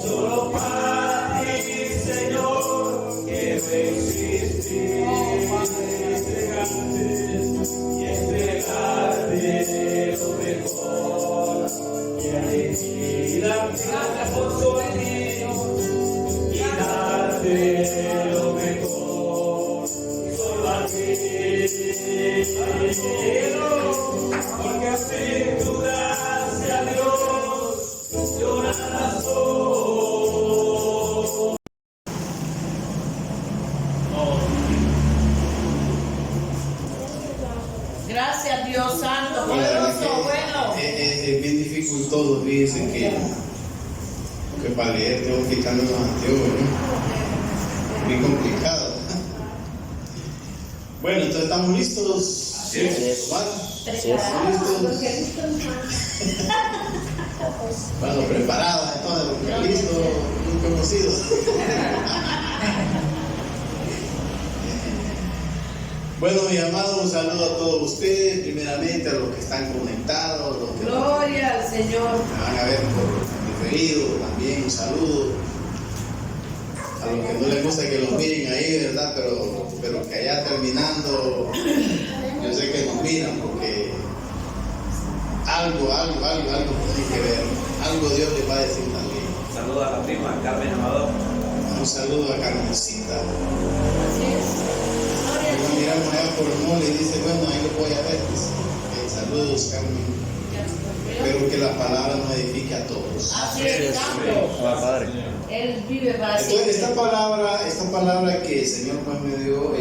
Solo para ti, Señor, quiero existir. Y entregarte lo mejor. Y a ti darte por tu vida. Y darte lo mejor. Solo a ti. Porque así tú das a Dios. Yo nada soy. Gracias, Dios Santo, poderoso, bueno. Es bien dificultoso, fíjense que para leer tengo que quitarme los anteojos, ¿no? Bien complicado. Bueno, entonces estamos listos. Sí. ¿Vale? Preparados. ¿Listos? Bueno, preparados entonces, porque listos nunca hemos sido. Bueno, mis amados, un saludo a todos ustedes, primeramente a los que están conectados, los que Gloria al Señor. me van a ver por diferido, también un saludo. A los que no les gusta que los miren ahí, ¿verdad? Pero que allá terminando, yo sé que nos miran porque algo tienen que ver, algo Dios les va a decir también. Saludos a la prima Carmen Amador. Un saludo a Carmencita. Así es. Gloria al Nos Señor. miramos allá por el mole y dice, bueno, ahí lo voy a ver. Dice, saludos, Carmen. Espero que la palabra nos edifique a todos. Así es, Santo. Él vive para Entonces, siempre. esta palabra que el Señor pues me dio,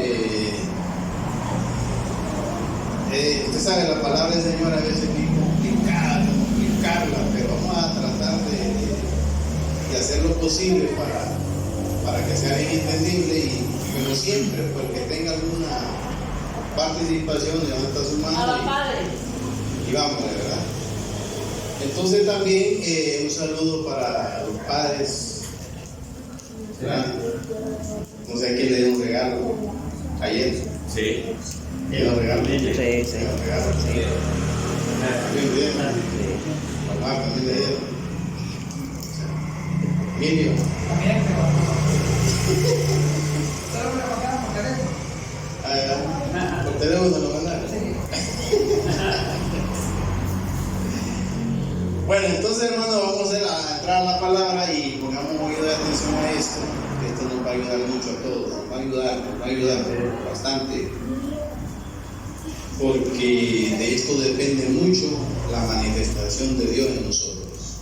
usted sabe, la palabra del Señor a veces es muy complicada, complicarla, pero vamos a tratar de hacer lo posible para que sea bien entendible y como siempre, pues que tenga alguna participación de donde está su A mano la Padre. y vamos, ¿verdad? Entonces también un saludo para los padres. ¿Verdad? No sé a quién le dio un regalo ayer. Sí. ¿Quién lo regaló? Sí. ¿Quién lo regaló? Sí. Bien, bien. Papá también le dieron. Emilio. Por teléfono lo mandaron. Bueno, entonces, hermano, vamos a entrar a la palabra y pongamos un poquito de atención a esto. Esto nos va a ayudar mucho a todos. Nos va a ayudar bastante. Porque de esto depende mucho la manifestación de Dios en nosotros.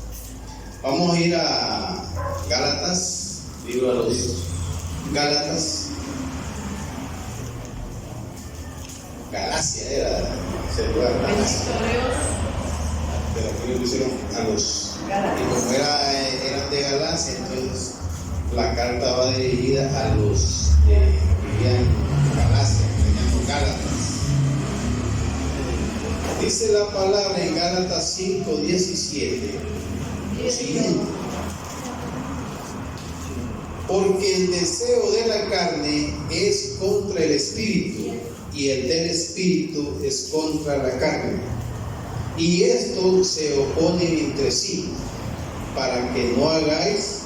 Vamos a ir a Gálatas, libro a los Gálatas. Galacia era ese lugar, Galacia. Bendito Dios. Pero aquí le pusieron a los, y como eran de Galacia, entonces la carta va dirigida a los que vivían en Galacia, que tenían Gálatas. Dice la palabra en Gálatas 5:17 lo siguiente: porque el deseo de la carne es contra el espíritu y el del espíritu es contra la carne. Y estos se oponen entre sí, para que no hagáis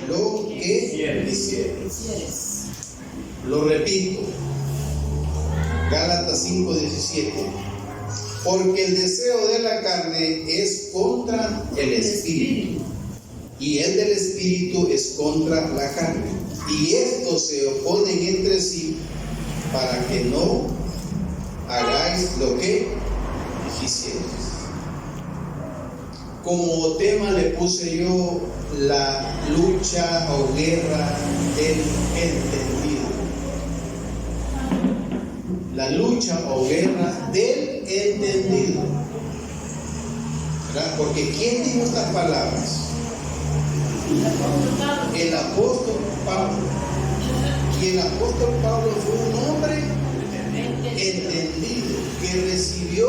lo que quisierais. Lo repito, Gálatas 5:17. Porque el deseo de la carne es contra el espíritu, y el del espíritu es contra la carne. Y estos se oponen entre sí, para que no hagáis lo que quisierais. Como tema le puse yo la lucha o guerra del entendido. La lucha o guerra del entendido. ¿Verdad? Porque ¿quién dijo estas palabras? El apóstol Pablo. Y el apóstol Pablo fue un hombre entendido que recibió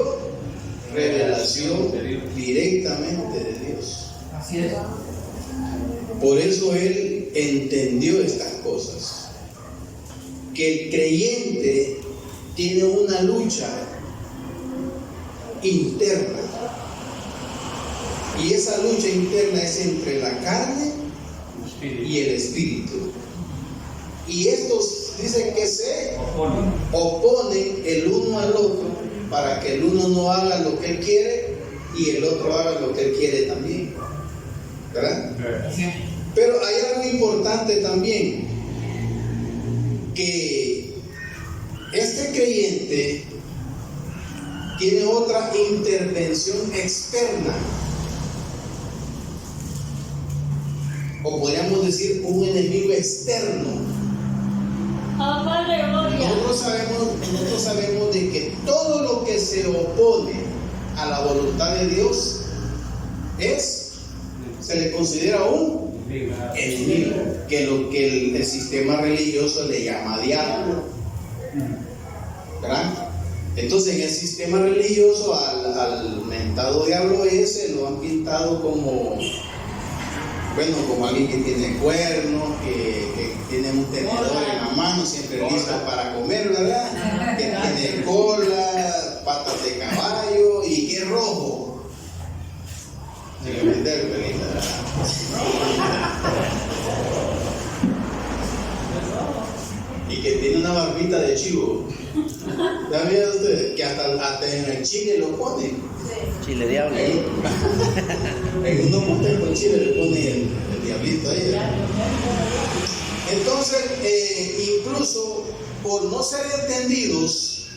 revelación directamente de Dios. Así es. Por eso él entendió estas cosas. Que el creyente tiene una lucha interna. Y esa lucha interna es entre la carne y el espíritu. Y estos dicen que se oponen el uno al otro para que el uno no haga lo que él quiere y el otro haga lo que él quiere también. ¿Verdad? Pero hay algo importante también, que este creyente tiene otra intervención externa, o podríamos decir un enemigo externo. Nosotros sabemos de que todo lo que se opone a la voluntad de Dios se le considera un enemigo, que lo que el sistema religioso le llama diablo. ¿Verdad? Entonces en el sistema religioso al mentado diablo ese lo han pintado como, bueno, como alguien que tiene cuernos, que tiene un tenedor en la mano, siempre listo para comer, ¿verdad? Que tiene cola, patas de caballo y que es rojo. Y que tiene una barbita de chivo. ¿Sabían ustedes? Que hasta en el chile lo ponen. Chile diablo. En unos montes con chile le ponen el diablito ahí. Entonces, incluso por no ser entendidos,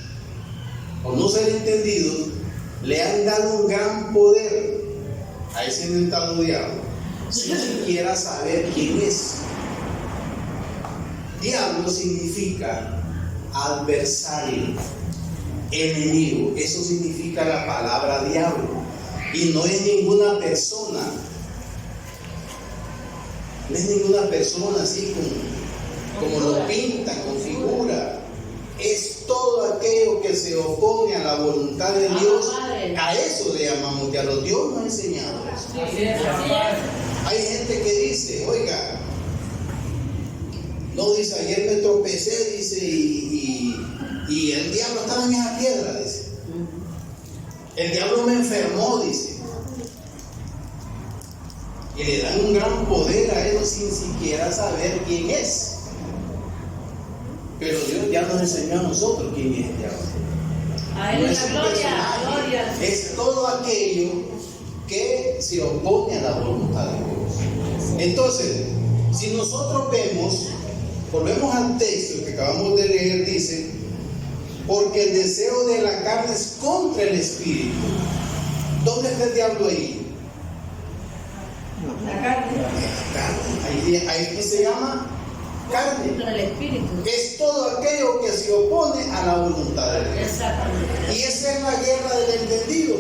le han dado un gran poder a ese mentado diablo, sin siquiera saber quién es. Diablo significa adversario, enemigo. Eso significa la palabra diablo. Y no es ninguna persona. No es ninguna persona así como lo pintan, con figura. Es todo aquello que se opone a la voluntad de Dios. A eso le llamamos diablo. Dios nos ha enseñado eso. Hay gente que dice, oiga, no, dice, ayer me tropecé, dice, y el diablo estaba en esa piedra, dice. El diablo me enfermó, dice. Y le dan un gran poder a él sin siquiera saber quién es. Pero Dios ya nos enseñó a nosotros quién es el diablo. A él es la gloria. Es todo aquello que se opone a la voluntad de Dios. Entonces, si nosotros volvemos al texto que acabamos de leer, dice, porque el deseo de la carne es contra el espíritu. ¿Dónde está el diablo ahí? La carne. Ahí se llama carne. Contra el espíritu. Es todo aquello que se opone a la voluntad de Dios. Exactamente. Y esa es la guerra del entendido.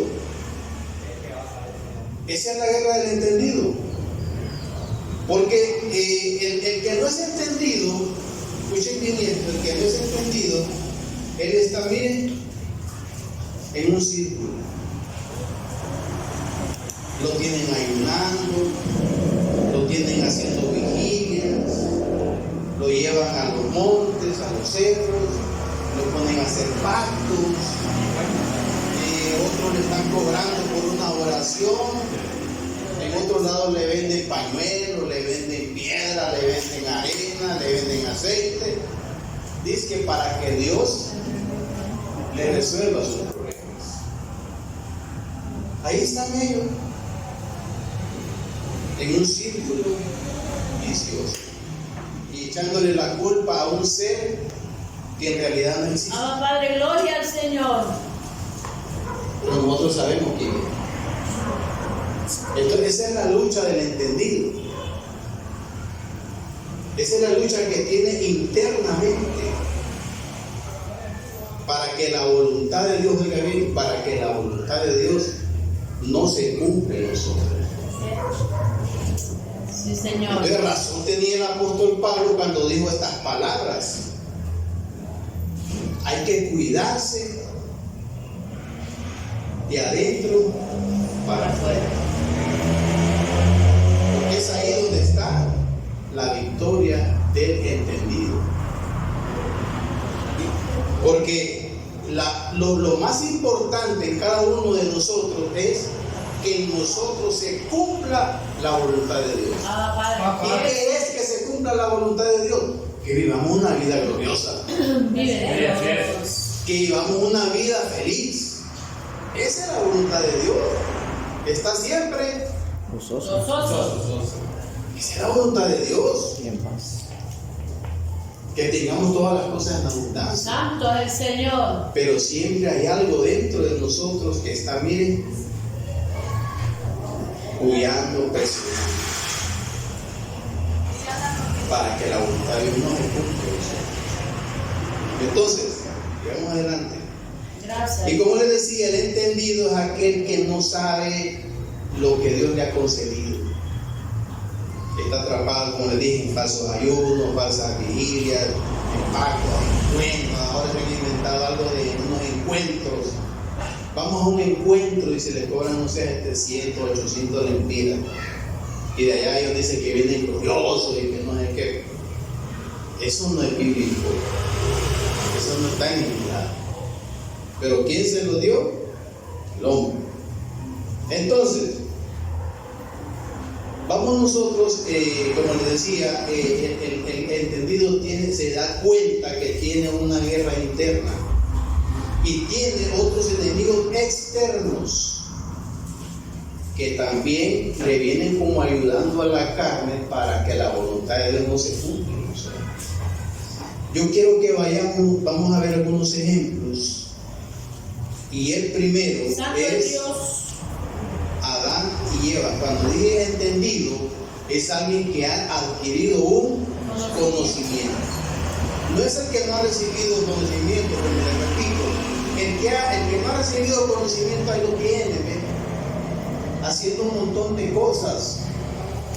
Esa es la guerra del entendido. Porque el que no es entendido, escuchen bien esto, el que no es entendido, él está, miren, en un círculo. Lo tienen ayunando, lo tienen haciendo vigilias, lo llevan a los montes, a los cerros, lo ponen a hacer pactos, otros le están cobrando por una oración. En otros lados le venden pañuelos, le venden piedra, le venden arena, le venden aceite. Dice que para que Dios le resuelva sus problemas. Ahí están ellos, en un círculo vicioso, y echándole la culpa a un ser que en realidad no existe. Padre, gloria al Señor. Pero nosotros sabemos quién es. Entonces, esa es la lucha del entendido. Esa es la lucha que tiene internamente para que la voluntad de Dios, oiga bien, para que la voluntad de Dios no se cumpla en nosotros. Sí, Señor. Entonces, razón tenía el apóstol Pablo cuando dijo estas palabras. Hay que cuidarse de adentro para afuera. Porque es ahí donde está la victoria del entendido. Porque lo más importante en cada uno de nosotros es que en nosotros se cumpla la voluntad de Dios. ¿Y qué es que se cumpla la voluntad de Dios? Que vivamos una vida gloriosa. Que vivamos una vida feliz. Esa es la voluntad de Dios. Está siempre Gozoso. Esa es la voluntad de Dios. Y en paz. Que tengamos todas las cosas en abundancia. Santo es el Señor. Pero siempre hay algo dentro de nosotros que está, miren, huyendo, presionando, para que la voluntad de Dios no se cumpla. Entonces, vamos adelante. Gracias. Y como les decía, el entendido es aquel que no sabe lo que Dios le ha concedido. Está atrapado, como les dije, en falsos ayunos, falsas vigilias, en pactos, encuentros. Ahora se han inventado algo de unos encuentros. Vamos a un encuentro y se les cobran, no sé, 700, 800 lempiras. Y de allá ellos dicen que vienen gloriosos y que no sé qué. Eso no es bíblico. Eso no está en el milagro. Pero ¿quién se lo dio? El hombre. Entonces, vamos nosotros, como les decía, el entendido se da cuenta que tiene una guerra interna y tiene otros enemigos externos que también le vienen como ayudando a la carne para que la voluntad de Dios no se cumpla. O sea, yo quiero que vamos a ver algunos ejemplos. Y el primero Santo es Dios. Adán y Eva. Cuando dije entendido, es alguien que ha adquirido un conocimiento. No es el que no ha recibido conocimiento, como les repito. El que no ha recibido conocimiento, ahí lo tiene, ¿ven? Haciendo un montón de cosas.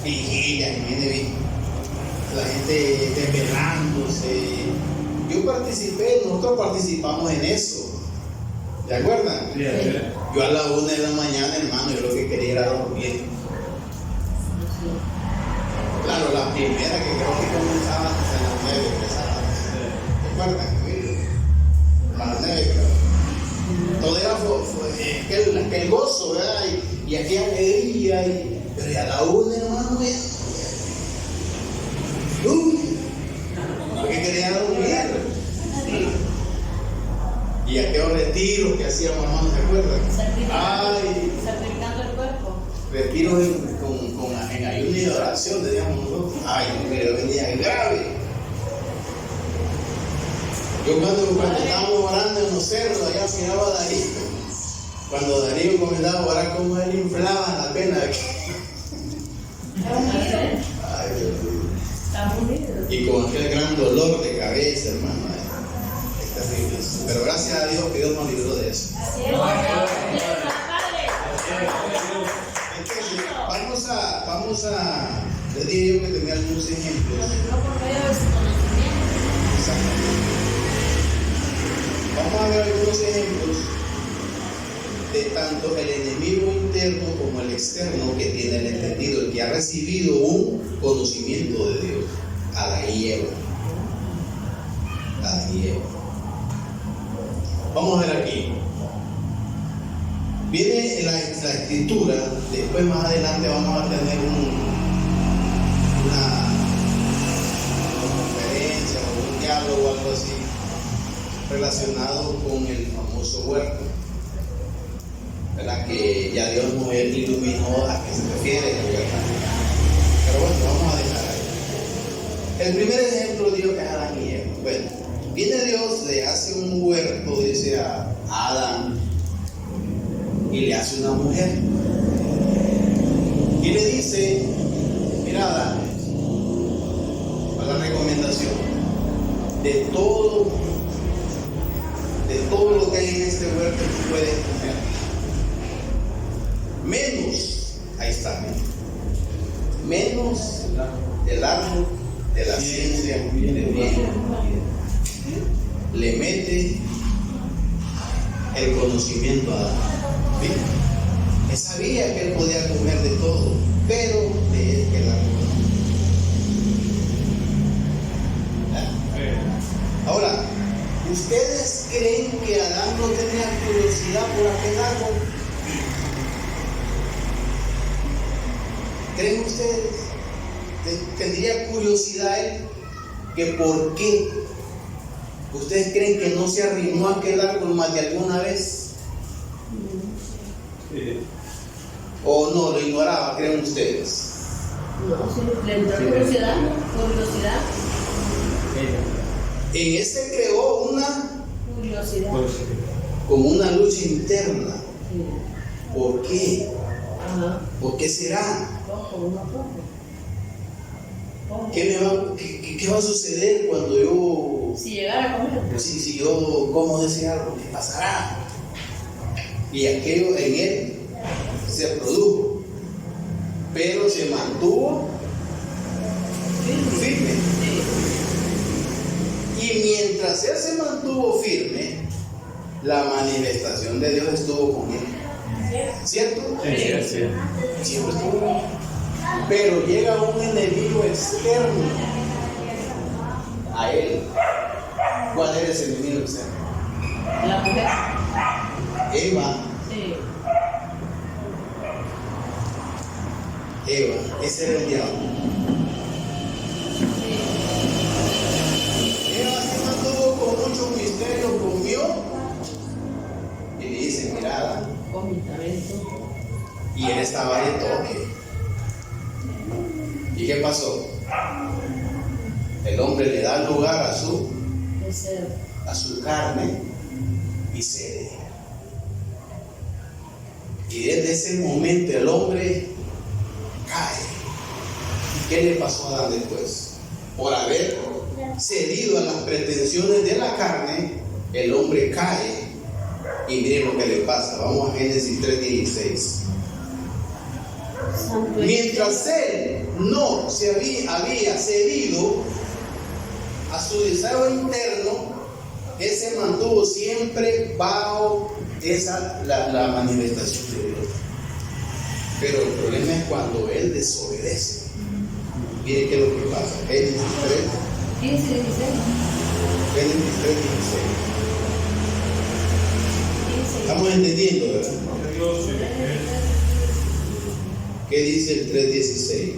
Vigilia, y viene bien. La gente desvelándose. Nosotros participamos en eso. ¿Se acuerdan? Yo a la 1 de la mañana, hermano, yo lo que quería era dormir. Claro, la primera que creo que comenzaba a las 9 empezaba. ¿Se acuerdan? A las 9 creo. Todo era aquel gozo, ¿verdad? Y aquella alegría. Pero ya a la 1, hermano, porque quería dormir. Y aquellos retiros que hacíamos, hermano, ¿se acuerdan? Sacrificando el cuerpo. Retiros en ayuno y oración, decíamos nosotros. No, pero venía grave. Yo cuando estábamos orando en los cerros, allá miraba a Darío. Cuando Darío comenzaba a orar, como él inflaba la pena. Ay, Dios mío. Y con aquel gran dolor de cabeza, hermano. Es terrible. Pero gracias a Dios que Dios nos libró de eso. Entonces, vamos a, les dije yo que tenía algunos ejemplos. Vamos a ver algunos ejemplos de tanto el enemigo interno como el externo que tiene el entendido, el que ha recibido un conocimiento de Dios. Adán y Eva. Vamos a ver aquí. Viene la escritura, después más adelante vamos a tener una conferencia o un diálogo o algo así relacionado con el famoso huerto, ¿verdad? Que ya Dios nos iluminó a qué se refiere, ¿verdad? Pero bueno, vamos a dejar ahí. El primer ejemplo Dios es Adán y Eva. Bueno, viene Dios, le hace un huerto, dice a Adán, y le hace una mujer. Y le dice, mira Adán, para la recomendación, de todo lo que hay en este huerto tú puedes comer. Menos, ahí está, menos el árbol de la ciencia del bien y del mal. Le mete el conocimiento a Adán. Él sabía que él podía comer de todo, pero de él quedaba. Ahora, ustedes creen que Adán no tenía curiosidad por aquel árbol? ¿Creen ustedes? ¿Tendría curiosidad él? ¿Que por qué? ¿Ustedes creen que no se arrimó a aquel árbol más de alguna vez? Sí. ¿O no, lo ignoraba, creen ustedes? No, sí, le entró curiosidad, curiosidad, En ese creó una, curiosidad. como una lucha interna. Sí. ¿Por qué? Ajá. ¿Por qué será? Poco. ¿Qué va a suceder cuando yo, Si llegara a comer. si yo como de ese árbol? ¿Qué pasará? Y aquello en él se produjo, pero se mantuvo firme. Y mientras él se mantuvo firme, la manifestación de Dios estuvo con él. ¿Cierto? Sí. Siempre estuvo con él. Pero llega un enemigo externo a él. ¿Cuál era ese enemigo externo? La mujer. Eva. Sí. Eva, ese era el diablo. Sí. Eva se mantuvo con mucho misterio, comió y le dice, mirada, Comitamiento. y él estaba de toque. ¿Y qué pasó? El hombre le da lugar a su carne y cede. Y desde ese momento el hombre cae. ¿Y qué le pasó a Adán después? Por haber cedido a las pretensiones de la carne, el hombre cae. Y miren lo que le pasa. Vamos a Génesis 3:16. Mientras él no se había cedido a su deseo interno, él se mantuvo siempre bajo la manifestación de Dios. Pero el problema es cuando él desobedece. Miren qué es lo que pasa. Génesis 3, 15, 16. Génesis 3:16. Estamos entendiendo, ¿verdad? ¿Qué dice el 3:16?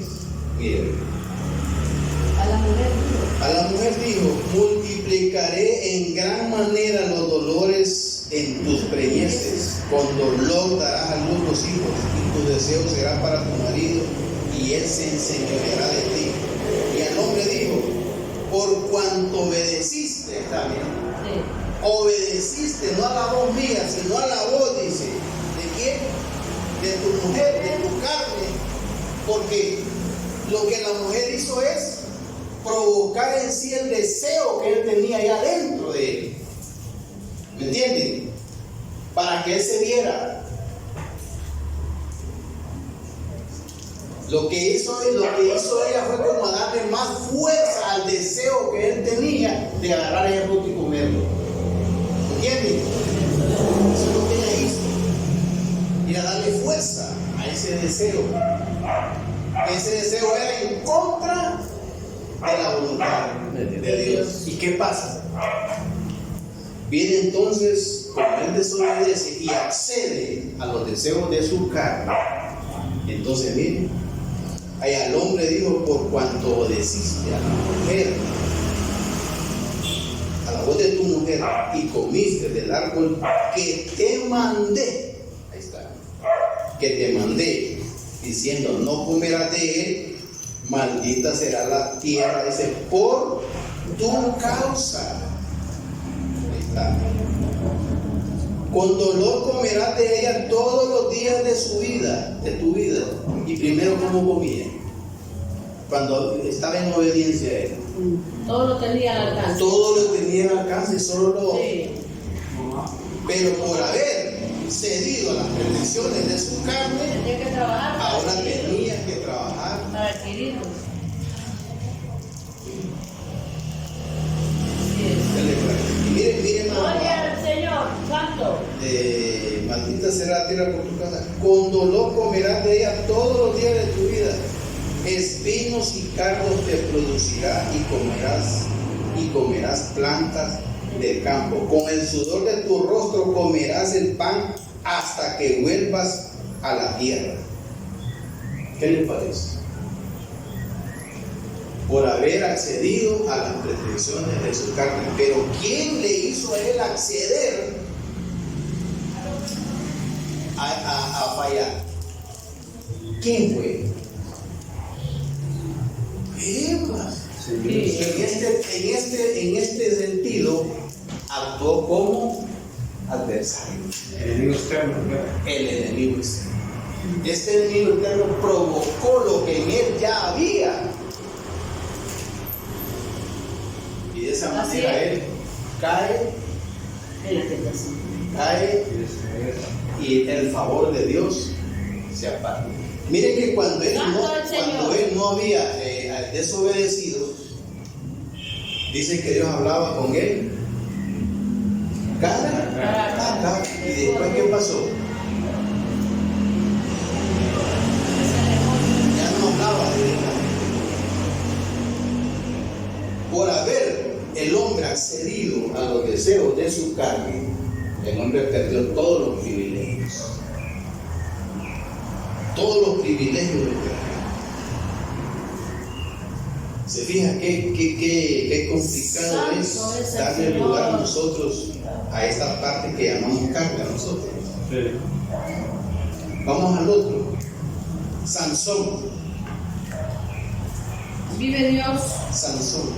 Miren. A la mujer dijo, multiplicaré en gran manera los dolores en tus preñeces, con dolor darás a luz los hijos, y tu deseo será para tu marido, y él se enseñoreará de ti. Y al hombre dijo, por cuanto obedeciste, está bien, Sí. obedeciste no a la voz mía, sino a la voz, dice, ¿de quién? De tu mujer, de tu carne, porque lo que la mujer hizo es provocar en sí el deseo que él tenía allá dentro de él. ¿Me entienden? Para que él se viera. Lo que hizo ella fue como darle más fuerza al deseo que él tenía de agarrar a ese fruto y comerlo. ¿Entienden? Eso es lo que ella hizo. Ir a darle fuerza a ese deseo. Ese deseo era en contra de la voluntad de Dios. ¿Y qué pasa? Viene entonces, como él desobedece y accede a los deseos de su carne, entonces miren, ahí al hombre dijo, por cuanto obedeciste a la mujer, a la voz de tu mujer, y comiste del árbol que te mandé, ahí está, que te mandé, diciendo, no comerás de él, maldita será la tierra, dice, por tu causa. Ahí está. Con dolor comerás de ella todos los días de su vida, de tu vida. Y primero, ¿cómo comía? Cuando estaba en obediencia a él. Todo lo tenía al alcance. Todo lo tenía al alcance, solo lo. Sí. Pero por haber cedido a las pretensiones de su carne, Tenía que trabajar para ahora adquirirlo. tenía que trabajar. Para adquirirlo. Y miren, Gloria al Señor, santo. maldita será la tierra por tu casa. Con dolor comerás de ella todos los días de tu vida. Espinos y cardos te producirá y comerás plantas del campo. Con el sudor de tu rostro comerás el pan hasta que vuelvas a la tierra. ¿Qué le parece? Por haber accedido a las pretensiones de su carne. Pero ¿quién le hizo a él acceder a fallar? ¿Quién fue? Eva. En este sentido, actuó como adversario. El enemigo externo. El enemigo externo. Este enemigo externo provocó lo que en él ya había. Y de esa manera él cae En la tentación. cae y el favor de Dios se aparta. Miren que cuando él no había desobedecido, dice que Dios hablaba con él cara a cara. ¿Y después qué pasó? Ya no hablaba directamente. Por haber el hombre accedido a los deseos de su carne, el hombre perdió todos los privilegios. Todos los privilegios del pecado. Se fija qué complicado es darle lugar a nosotros a esta parte que llamamos carne a nosotros. Sí. Vamos al otro. Sansón. Vive Dios. Sansón.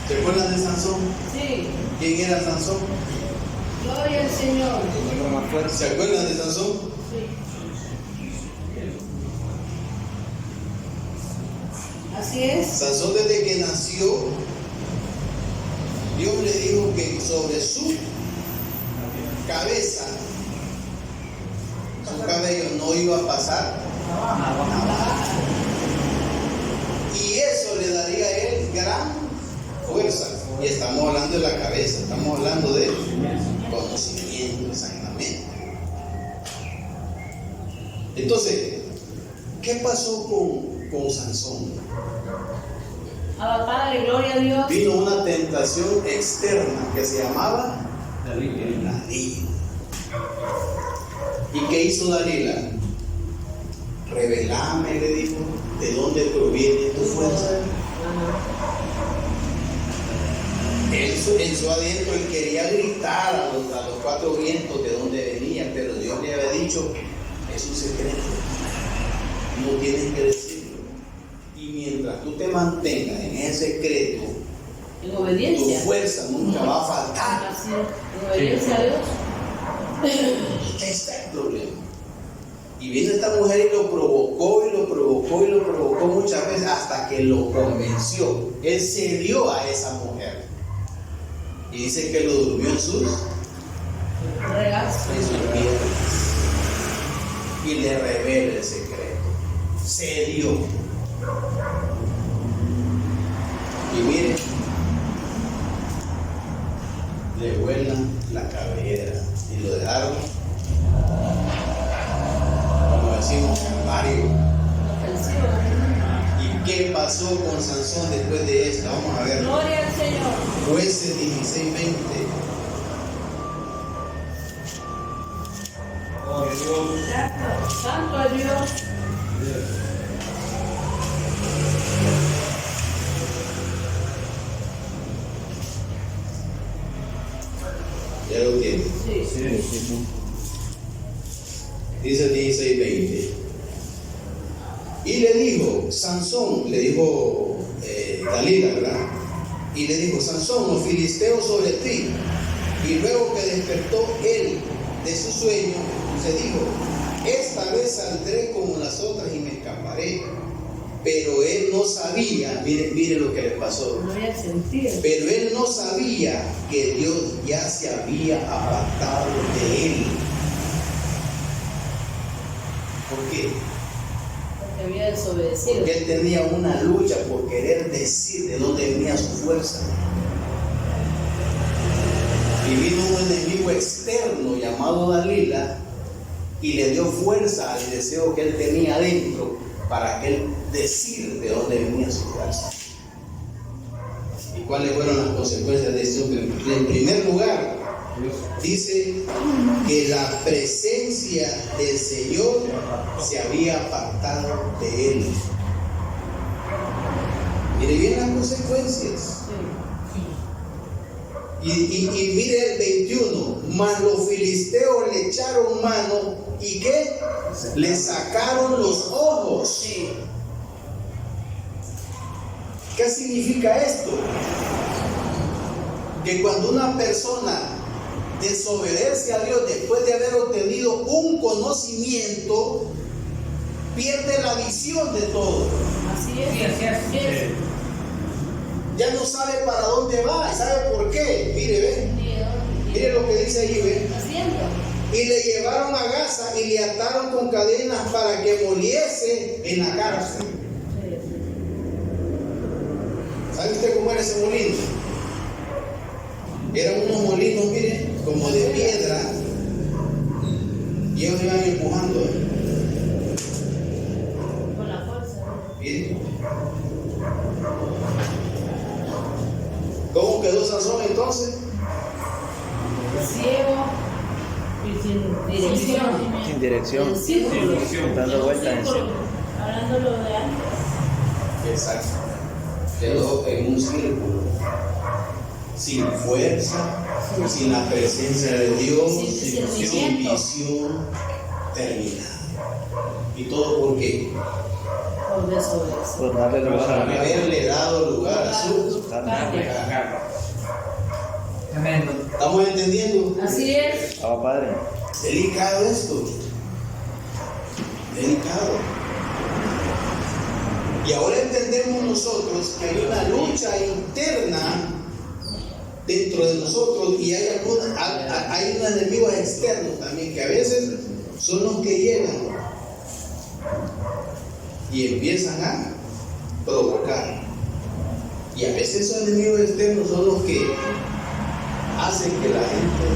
¿Se acuerdan de Sansón? Sí. ¿Quién era Sansón? Gloria al Señor. ¿Se acuerdan de Sansón? Sí. Así es. Sansón, desde que nació, Dios le dijo que sobre su cabeza, su cabello no iba a pasar navaja. Y eso le daría a él gran fuerza. Y estamos hablando de la cabeza, estamos hablando de conocimiento, exactamente. Entonces, ¿qué pasó con Sansón? Abba Padre, gloria a Dios. Vino una tentación externa que se llamaba Dalila. ¿Y qué hizo Dalila? Revelame, le dijo, de dónde proviene tu fuerza. En su adentro él quería gritar a los cuatro vientos de dónde venía, pero Dios le había dicho, es un secreto, no tienes que decirlo. Y mientras tú te mantengas en ese secreto, En obediencia. tu fuerza nunca va a faltar. Así es. En obediencia a Dios. Este es el problema. Y viene esta mujer y lo provocó y lo provocó y lo provocó muchas veces hasta que lo convenció. Él cedió a esa mujer. Y dice que lo durmió en sus piernas. Y le revela el secreto. Cedió. Y miren, le vuelan la cabellera y lo dejaron, como decimos, calvario. ¿Y qué pasó con Sansón después de esto? Vamos a ver. Gloria al Señor. Jueces 16:20. Oh, Dios. Santo a Dios. Ya lo tiene. Sí. Dice 16:20. Y le dijo, Sansón, le dijo Dalila, ¿verdad? Y le dijo, Sansón, los filisteos sobre ti. Y luego que despertó él de su sueño, se dijo, esta vez saldré como las otras y me escaparé. Pero él no sabía, mire lo que le pasó. No había sentido. Pero él no sabía que Dios ya se había apartado de él. ¿Por qué? Porque había desobedecido. Porque él tenía una lucha por querer decir de dónde venía su fuerza. Y vino un enemigo externo llamado Dalila y le dio fuerza al deseo que él tenía adentro para que él decir de dónde venía su fuerza. ¿Y cuáles fueron las consecuencias de este hombre? En primer lugar, dice que la presencia del Señor se había apartado de él. Mire bien las consecuencias. Y mire el 21, mas los filisteos le echaron mano y ¿qué? Le sacaron los ojos. ¿Qué significa esto? Que cuando una persona desobedece a Dios después de haber obtenido un conocimiento, pierde la visión de todo. Así es. Ya no sabe para dónde va. ¿Sabe por qué? Mire lo que dice ahí, ¿ve? Y le llevaron a Gaza y le ataron con cadenas para que muriese en la cárcel. ¿Sabe usted cómo era ese molino? Eran unos molinos, mire, como de piedra, y ellos iban empujando. Con la fuerza. Mire. ¿Cómo quedó Sansón entonces? Ciego y sin dirección. Sin dirección. En círculo. Dando vueltas en círculo. Hablándolo de antes. Exacto. Quedó en un círculo, sin fuerza, sin la presencia de Dios, sin visión terminada. ¿Y todo por qué? Por desobedecer. Por darle lugar a la Haberle dado lugar a su Carne. Tremendo. ¿Estamos entendiendo? Así es. Padre. Delicado esto. Delicado. Y ahora entendemos nosotros que hay una lucha interna dentro de nosotros y hay unos enemigos externos también que a veces son los que llegan y empiezan a provocar. Y a veces esos enemigos externos son los que hacen que la gente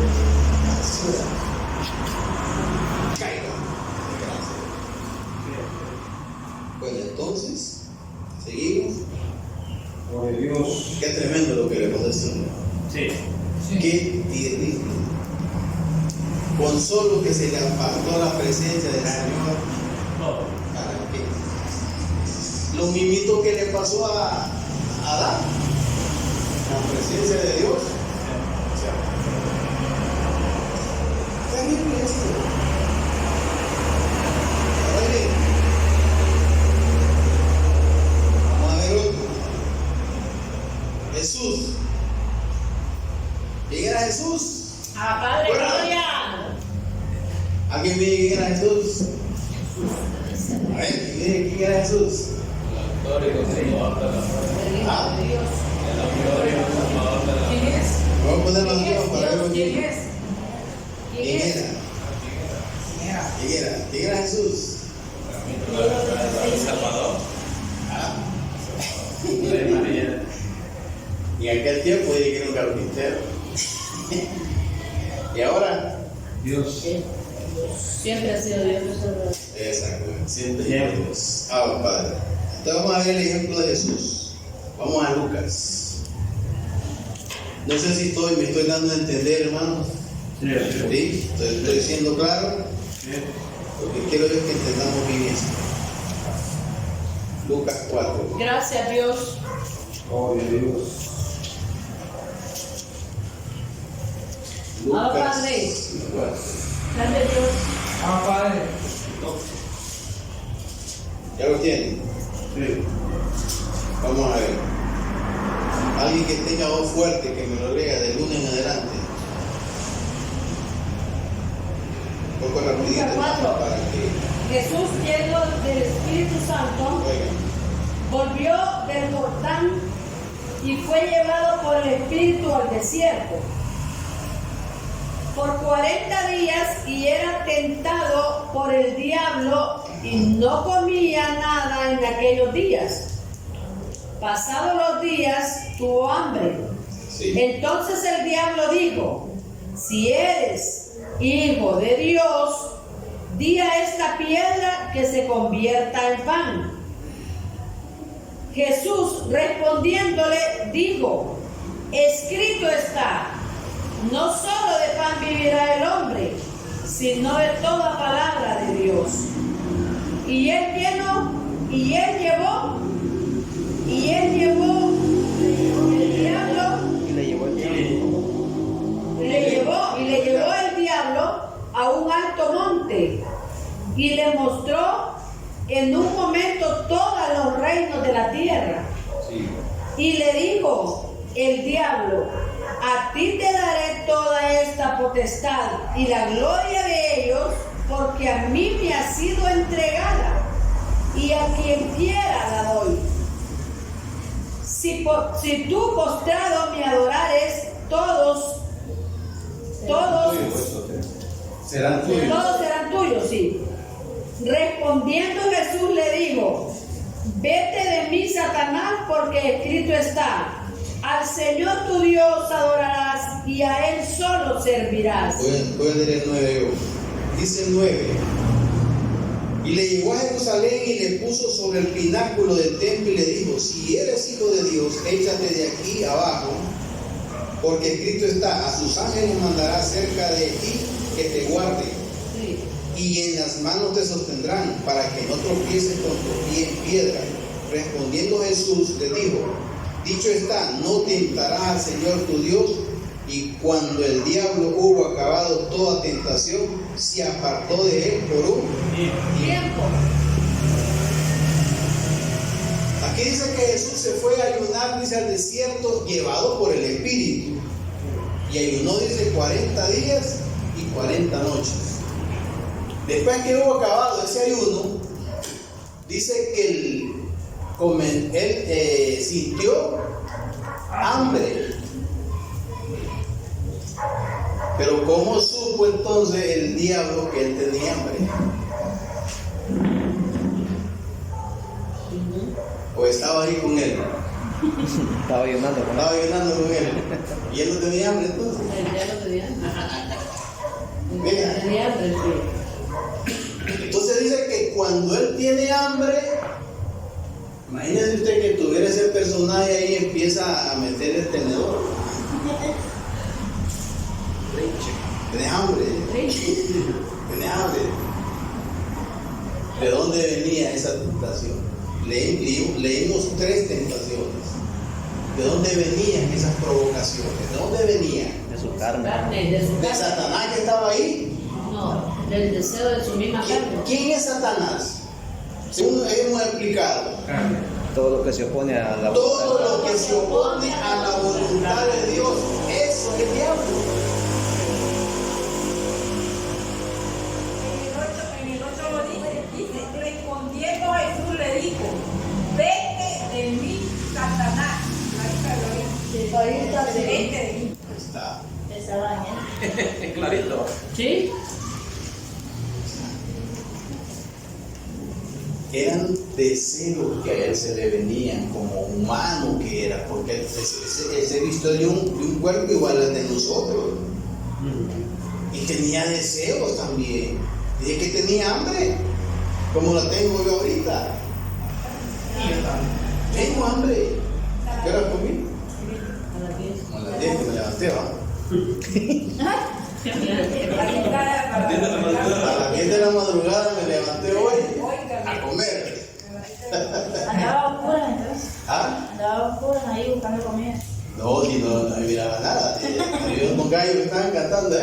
caiga. Bueno, entonces, seguimos. Por Dios. Qué tremendo lo que le pasó a este hombre. Sí. Qué terrible. Con solo que se le apartó la presencia del Señor. ¿Para qué? Lo mismito que le pasó a Adán. La presencia de Dios. Terrible esto. Ahora bien, vamos a ver otro. Jesús. ¿Quién era Jesús? Padre, Fuera. gloria. ¿Alguien mire quién era Jesús? A ver, mire quién era Jesús. Ah. ¿Quién es? Vamos a poner las ¿Quién manos es? para verlo ¿Quién bien. es? ¿Quién era? ¿Quién era Jesús? Ah. Y en aquel tiempo dije que era un carpintero. Y ahora, Dios. Siempre ha sido Dios. exacto, siempre Dios. Padre. Entonces vamos a ver el ejemplo de Jesús. Vamos a Lucas. No sé si me estoy dando a entender, hermano. ¿Sí? Estoy siendo claro. Lo que quiero es que entendamos bien esto. Lucas 4. Gracias, Dios. Oh, Dios. Ah, Padre. 4. Gracias, Dios. Padre. ¿Ya lo tienen? Sí. Vamos a ver. Alguien que tenga voz fuerte, que me lo lea de lunes en adelante. Un poco rapidito para que Jesús, lleno del Espíritu Santo, oigan. volvió del Jordán y fue llevado por el Espíritu al desierto por 40 días y era tentado por el diablo y no comía nada en aquellos días. Pasados los días tuvo hambre. Sí. Entonces el diablo dijo: si eres hijo de Dios, di a esta piedra que se convierta en pan. Jesús respondiéndole dijo, escrito está, no solo de pan vivirá el hombre, sino de toda palabra de Dios. Y él llevó el diablo, Y le llevó el diablo. le llevó el diablo a un alto monte y le mostró en un momento todos los reinos de la tierra. Sí. Y le dijo el diablo, a ti te daré toda esta potestad y la gloria de ellos, porque a mí me ha sido entregada y a quien quiera la doy. Si tú postrado me adorares, todos Serán tuyos. todos serán tuyos, sí. Respondiendo Jesús le dijo, vete de mí, Satanás, porque escrito está, al Señor tu Dios adorarás y a Él solo servirás. Voy a leer el 9 yo. Dice el 9. Y le llevó a Jerusalén y le puso sobre el pináculo del templo y le dijo, si eres hijo de Dios, échate de aquí abajo, porque escrito está, a sus ángeles mandará cerca de ti que te guarden, Sí. y en las manos te sostendrán, para que no tropieces con tu pie en piedra. Respondiendo Jesús le dijo, dicho está, no tentarás al Señor tu Dios. Y cuando el diablo hubo acabado toda tentación, se apartó de él por un Tiempo. Aquí dice que Jesús se fue a ayunar, dice, al desierto, llevado por el Espíritu. Y ayunó, dice, 40 días y 40 noches. Después que hubo acabado ese ayuno, dice que él sintió hambre. Pero ¿cómo supo entonces el diablo que él tenía hambre? ¿O estaba ahí con él? Estaba ayunando con él. Estaba ayunando con él. ¿Y él no tenía hambre entonces? Ya lo tenía. Mira. Tenía hambre, sí. Entonces dice que cuando él tiene hambre, imagínese usted que tuviera ese personaje ahí y empieza a meter el tenedor. ¿Tenés hambre? ¿Tenés hambre? ¿De dónde venía esa tentación? Leímos 3 tentaciones. ¿De dónde venían esas provocaciones? ¿De dónde venían? De su carne. Carne, de su ¿De carne. Satanás que estaba ahí? No, del deseo de su misma carne. ¿Quién es Satanás? Según hemos explicado, Todo lo que se opone a la todo lo que se opone a la voluntad de Dios, eso es el diablo. En el 8 lo dice, respondiendo Jesús le dijo, vete de mí, Satanás. Ahí está, sí. Vete de mí. Ahí está. Esa vaina. Clarito. ¿Sí? Eran deseos que a él se le venían como humano que era, porque él se vistió de un cuerpo igual al de nosotros. Y tenía deseos también. Dije que tenía hambre, como la tengo yo ahorita. Tengo hambre. ¿Qué hora comí? A las 10. Como a las 10 que me levanté, ¿va? Aquí está A las 10 de la madrugada me levanté hoy Oiga, a comer. Andaba oscuras entonces. ¿Ah? Andaba oscuras ahí buscando comida. No, si no miraba nada. Había unos gallos que estaban cantando,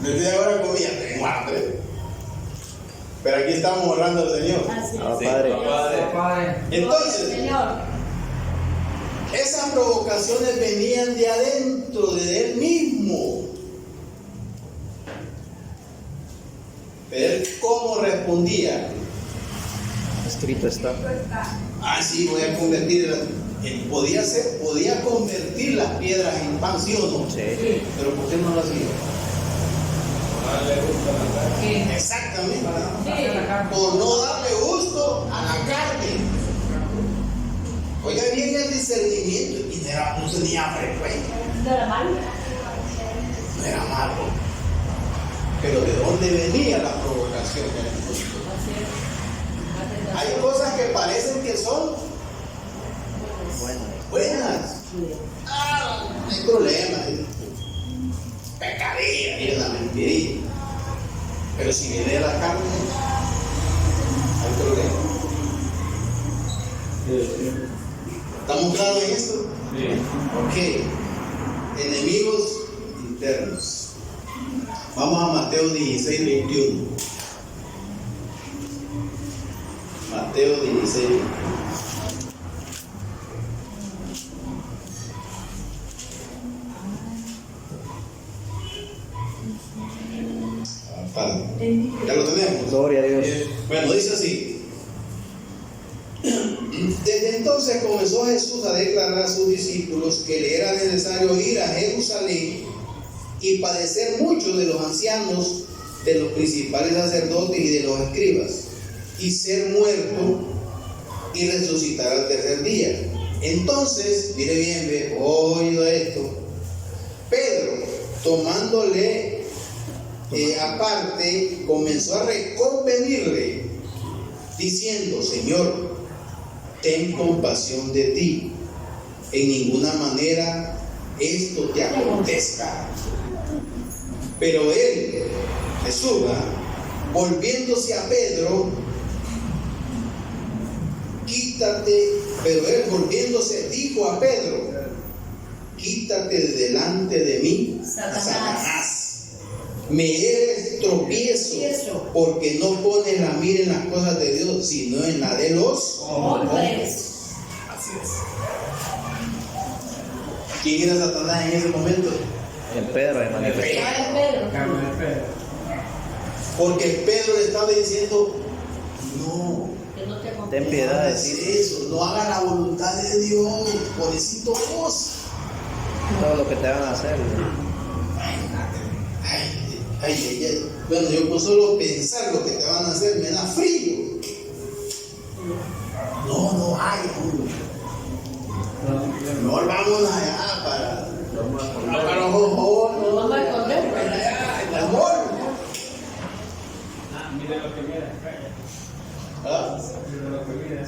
Desde ahora comía, tengo hambre. Pero aquí estamos honrando al Señor. Así Ah, Sí, padre. padre. Entonces, Señor. esas provocaciones venían de adentro, de él mismo. Pero él, ¿cómo respondía? Escrito está. Ah, sí, voy a convertir. Podía convertir las piedras en pan, ¿sí o no? Sí. Pero ¿por qué no lo hacía? No le gusta la carne. Exactamente. Por no darle gusto a la carne. Oiga bien el discernimiento. Y no tenía frecuencia. ¿No era malo? No era malo. Pero ¿de dónde venía la provocación? Hay cosas que parecen que son buenas. Ah, no hay problema. Pecadilla, y la mentirilla. Pero si viene de la carne, hay problema. ¿Estamos claros en esto? Sí. Ok. Enemigos internos. Vamos a Mateo 16, 21. Mateo 16, 21. Ya lo tenemos. Gloria a Dios. Bueno, dice así. Desde entonces comenzó Jesús a declarar a sus discípulos que le era necesario ir a Jerusalén y padecer mucho de los ancianos, de los principales sacerdotes y de los escribas, y ser muerto y resucitar al tercer día. Entonces, mire bien, oído esto, Pedro, tomándole aparte, comenzó a reconvenirle, diciendo: Señor, ten compasión de ti, en ninguna manera esto te acontezca. Pero él, Jesús, volviéndose a Pedro, dijo a Pedro: quítate de delante de mí, Satanás. Me eres tropiezo, porque no pones la mira en las cosas de Dios, sino en la de los hombres. Así es. ¿Quién era Satanás en ese momento? En Pedro, hermano. Porque Pedro le estaba diciendo: no, Ten piedad de hagas ti. eso, no haga la voluntad de Dios, pobrecito vos. Todo lo que te van a hacer. Bueno, yo por solo pensar lo que te van a hacer me da frío. No hay. Mejor vámonos allá para los ojos. Nos vamos a esconder. El amor. Mira lo que mira. ¿Ah? Mira lo que mira.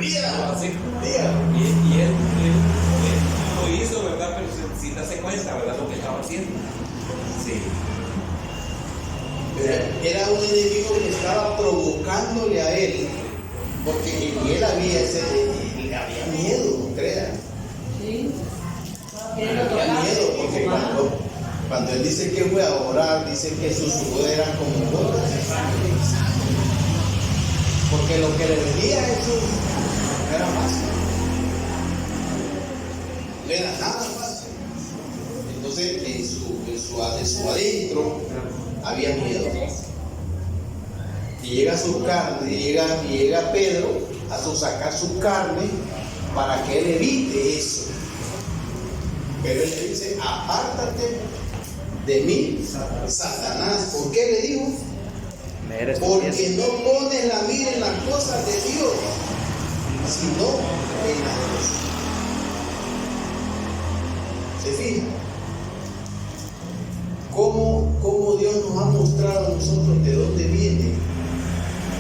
Mira. Y él lo hizo, ¿verdad? Pero sin darse cuenta, ¿verdad? Lo que estaba haciendo. Sí. Era un enemigo que estaba provocándole a él, porque en él había miedo, no crean. Sí. Había miedo, porque cuando él dice que fue a orar, dice que sus sudor eran como gotas de sangre. Porque lo que le venía a Jesús no era fácil. No era nada fácil. Entonces, en su adentro había miedo. Y llega su carne, llega Pedro a sacar su carne para que él evite eso. Pero él le dice: apártate de mí, Satanás. ¿Por qué le dijo? Me eres Porque tropiezo. no pones la mira en las cosas de Dios, sino en las de los hombres. ¿Se fija? ¿Cómo Dios nos ha mostrado a nosotros de dónde viene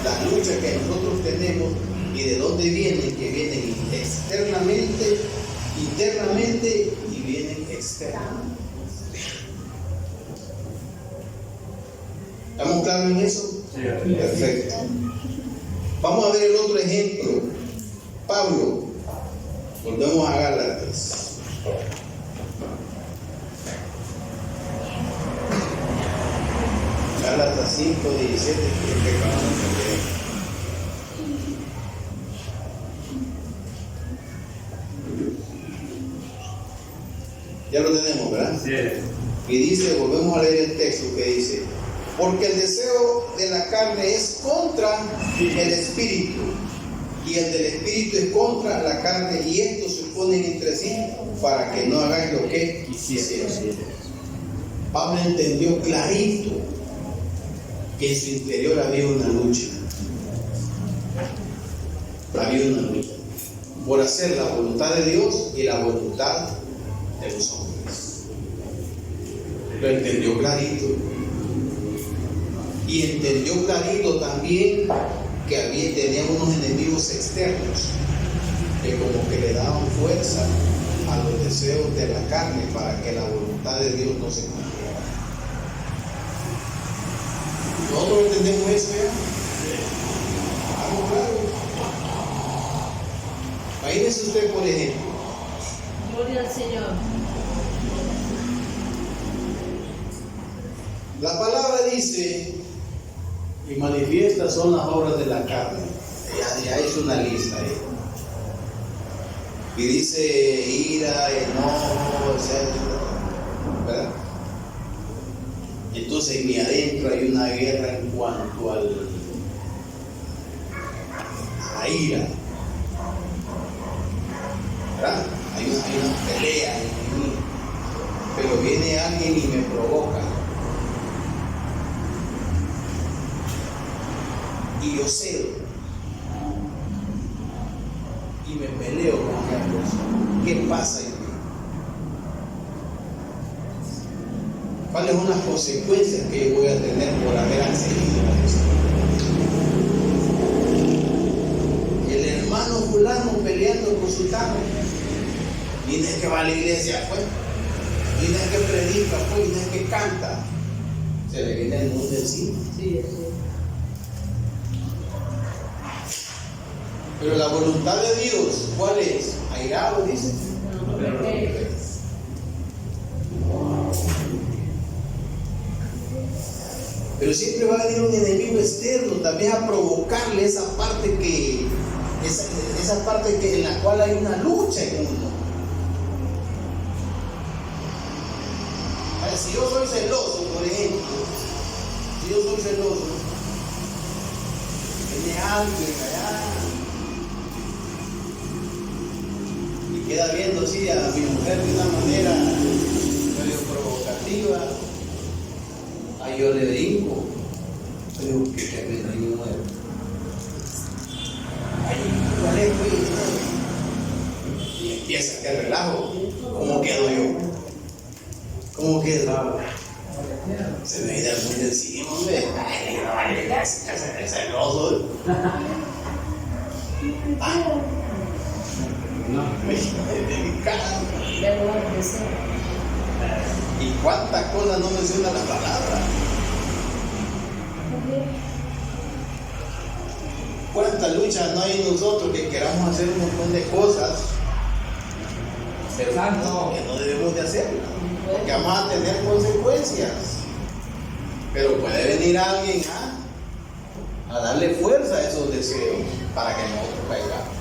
la lucha que nosotros tenemos y de dónde vienen? Que vienen externamente, internamente y vienen externamente. ¿Estamos claros en eso? Sí. Perfecto. Vamos a ver el otro ejemplo. Pablo. Volvemos a Gálatas. Gálatas 5, 17, que acabamos de leer. Ya lo tenemos, ¿verdad? Sí. Y dice, volvemos a leer el texto que dice: porque el deseo de la carne es contra el espíritu, y el del espíritu es contra la carne, y estos se oponen entre sí para que no hagáis lo que quisieran. Pablo entendió clarito que en su interior había una lucha. Había una lucha por hacer la voluntad de Dios y la voluntad de los hombres. Lo entendió clarito. Y entendió clarito también tenían unos enemigos externos que como que le daban fuerza a los deseos de la carne para que la voluntad de Dios no se cumpliera. ¿Nosotros entendemos eso ya? Claro. Imagínese usted, por ejemplo, Gloria al Señor. la palabra dice, y manifiestas son las obras de la carne. Ya hizo una lista ahí. Y dice ira, enojo, etc. ¿Verdad? Entonces en mi adentro hay una guerra en cuanto a la ira. ¿Verdad? Hay una pelea en mí. Pero viene alguien y me provoca. Y yo cedo. Y me peleo con aquella persona. ¿Qué pasa en mí? ¿Cuáles son las consecuencias que yo voy a tener por haber accedido a eso? El hermano fulano peleando por su carro. Viene que va a la iglesia, pues. Viene que predica, pues. Viene que canta. Se le viene el mundo encima. Sí, sí. Pero la voluntad de Dios, ¿cuál es? Airado, dice. Pero siempre va a venir un enemigo externo también a provocarle esa parte que en la cual hay una lucha en uno. A ver, si yo soy celoso, por ejemplo, viene alguien allá y queda viendo así a mi mujer de una manera medio provocativa. Ahí yo le brinco. Yo digo, ¿qué tremendo ahí me muero? Ahí, ¿cuál es, güey? Y empieza que relajo. ¿Cómo quedo yo? ¿Cómo quedo? Se me viene el mundo encima, hombre. Ay, no vale, es celoso. Es delicado. ¿Y cuántas cosas no menciona la palabra? ¿Cuántas luchas no hay en nosotros que queramos hacer un montón de cosas, pero que no debemos de hacerlas? Porque vamos a tener consecuencias. Pero puede venir alguien a darle fuerza a esos deseos para que nosotros caigamos.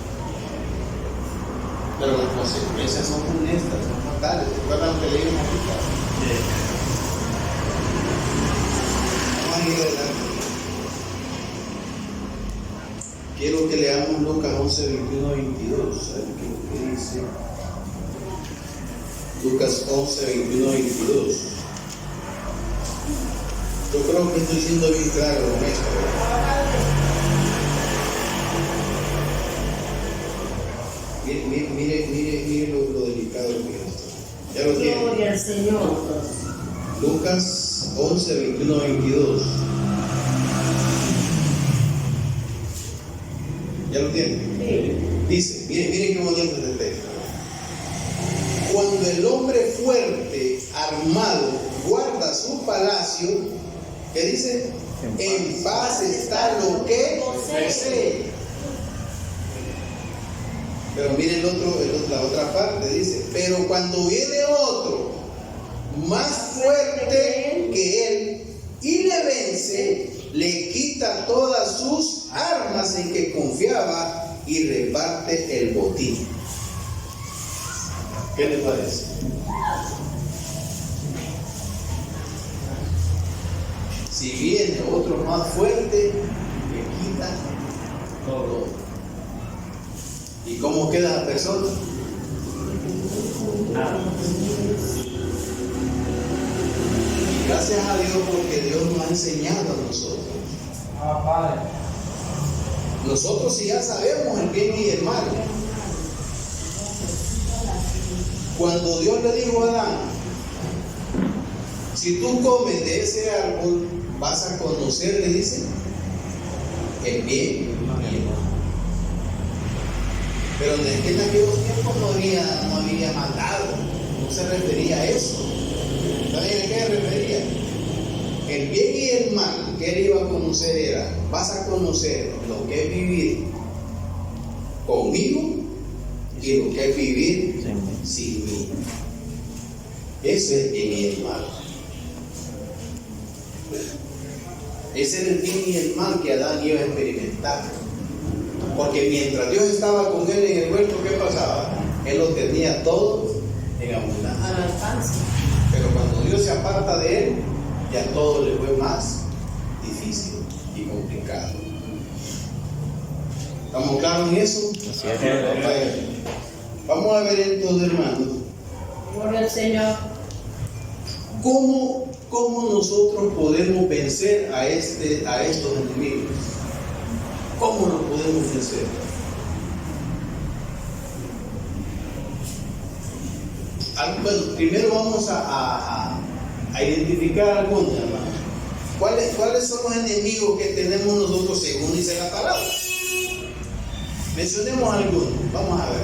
Pero las consecuencias son funestas, son fatales. ¿Recuerdan lo que leímos ahorita? Vamos a ir adelante. Quiero que leamos Lucas 11, 21, 22. ¿Saben qué dice? Lucas 11, 21, 22. Yo creo que estoy siendo bien claro con esto. Mire lo delicado que es esto. Ya lo tiene. Gloria al Señor. Lucas 11, 21, 22. ¿Ya lo tiene? Sí. Dice, miren qué bonito es el texto. Cuando el hombre fuerte, armado, guarda su palacio, ¿qué dice? En paz está lo que posee. Pero miren la otra parte, dice, pero cuando viene otro más fuerte que él y le vence, le quita todas sus armas en que confiaba y reparte el botín. ¿Qué les parece? Si viene otro más fuerte, le quita todo. ¿Y cómo queda la persona? Nada. Y gracias a Dios porque Dios nos ha enseñado a nosotros. Padre. Nosotros sí ya sabemos el bien y el mal. Cuando Dios le dijo a Adán, si tú comes de ese árbol, vas a conocer, le dice, el bien bien. Pero es que en aquellos tiempos no había maldad, no se refería a eso. ¿Saben a qué se refería? El bien y el mal que él iba a conocer era: vas a conocer lo que es vivir conmigo y lo que es vivir sin mí. Ese es el bien y el mal. Ese era el bien y el mal que Adán iba a experimentar. Porque mientras Dios estaba con él en el huerto, ¿qué pasaba? Él lo tenía todo en abundancia. Al alcance. Pero cuando Dios se aparta de él, ya todo le fue más difícil y complicado. ¿Estamos claros en eso? Así es. Vamos a ver entonces, hermanos, Gloria al Señor. ¿cómo nosotros podemos vencer a estos enemigos? ¿Cómo los podemos vencer? Bueno, primero vamos a identificar algunos, hermanos. ¿Cuáles son los enemigos que tenemos nosotros según dice la palabra? Mencionemos algunos, vamos a ver.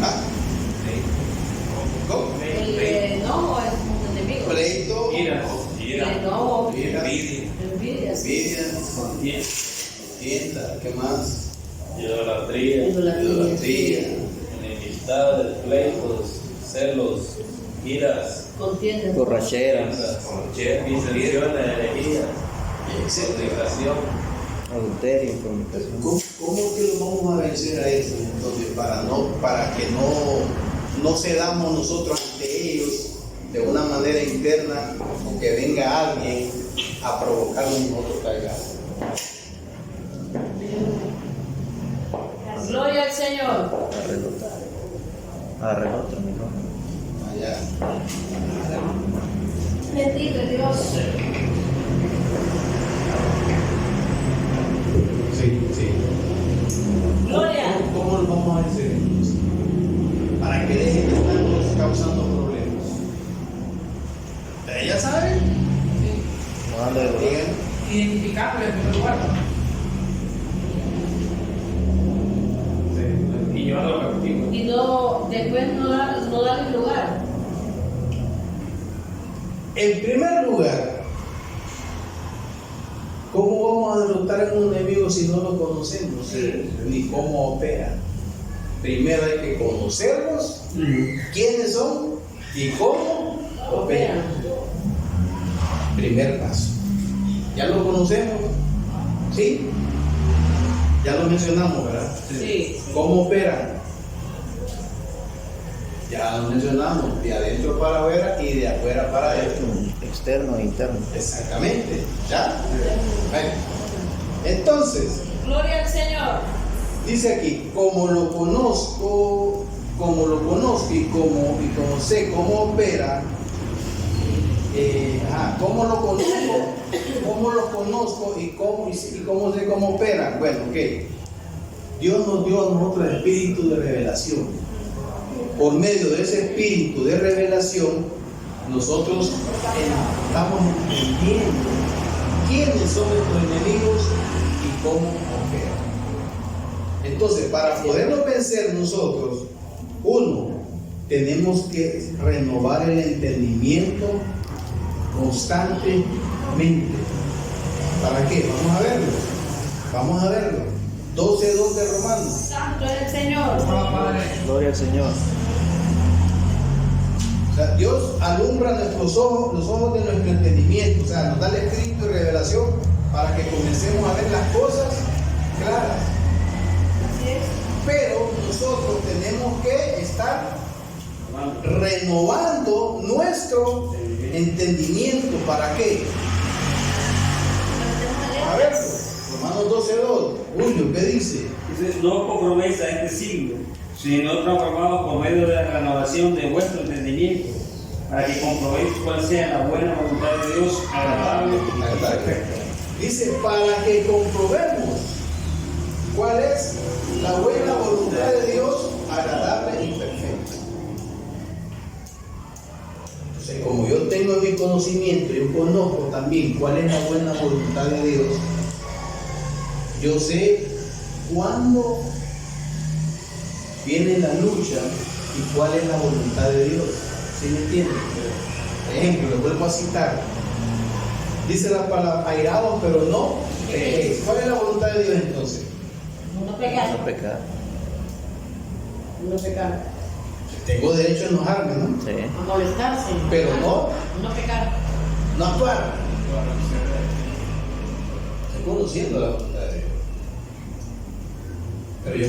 ¿Ah? ¿Cómo? El enojo es un enemigo. Pleito, El enojo, ira, envidia, sí. envidia, contienda, ¿qué más? Idolatría, Idolatría, enemistades, pleitos, celos, iras, Contienda. Borracheras, disensiones, herejías, etc. fornicación. adulterio, fornicación. ¿Cómo que lo vamos a vencer a eso? Entonces, para que no cedamos nosotros ante ellos de una manera interna, o que venga alguien a provocarnos y nosotros caigamos. Gloria al Señor. Agarre otro micrófono. Allá. Bendito Dios. Sí. Gloria. ¿Cómo lo vamos a vencer entonces? Para que dejen de estarnos causando problemas. ¿Ya saben? No ande de lugar. Digan. Identificarlo en primer lugar. Y llevarlo cautivo. Y después no darle lugar. En primer lugar, ¿cómo vamos a derrotar a un enemigo si no lo conocemos? Ni cómo opera. Primero hay que conocerlos, quiénes son y cómo operan. Primer paso. ¿Ya lo conocemos? ¿Sí? Ya lo mencionamos, ¿verdad? Sí. ¿Cómo operan? Ya lo mencionamos, de adentro para afuera y de afuera para adentro. Externo e interno. Exactamente, ¿ya? Bueno, entonces, Gloria al Señor. dice aquí, como lo conozco y como sé cómo opera, ¿cómo lo conozco y cómo sé cómo opera? Bueno, ok. Dios nos dio a nosotros el espíritu de revelación. Por medio de ese espíritu de revelación, nosotros estamos entendiendo quiénes son nuestros enemigos y cómo operan. Entonces, para podernos vencer nosotros, uno, tenemos que renovar el entendimiento constantemente. ¿Para qué? Vamos a verlo. 12:2 de Romanos. Santo es el Señor. Gloria al Señor. O sea, Dios alumbra nuestros ojos, los ojos de nuestro entendimiento, o sea, nos da el espíritu de revelación para que comencemos a ver las cosas claras. Así es. Pero nosotros tenemos que estar renovando nuestro entendimiento. ¿Para qué? A ver, Romanos 12:2. Julio, ¿qué dice? Dice, no por promesa de este siglo, sino transformados por medio de la renovación de vuestro entendimiento, para que comprobéis cuál sea la buena voluntad de Dios, agradable y perfecta. Dice, para que comprobemos cuál es la buena voluntad de Dios, agradable y perfecta. Entonces, como yo tengo en mi mi conocimiento, yo conozco también cuál es la buena voluntad de Dios. Yo sé cuándo viene la lucha y cuál es la voluntad de Dios. ¿Sí me entienden? Por ejemplo, le vuelvo a citar. Dice la palabra, airados, pero no pequéis. ¿Cuál es la voluntad de Dios entonces? No pecar. No pecar. No pecar. Tengo derecho a enojarme, ¿no? Sí. A molestarse. Pero no, No pecar. no actuar. Estoy conociendo la voluntad de Dios. Pero yo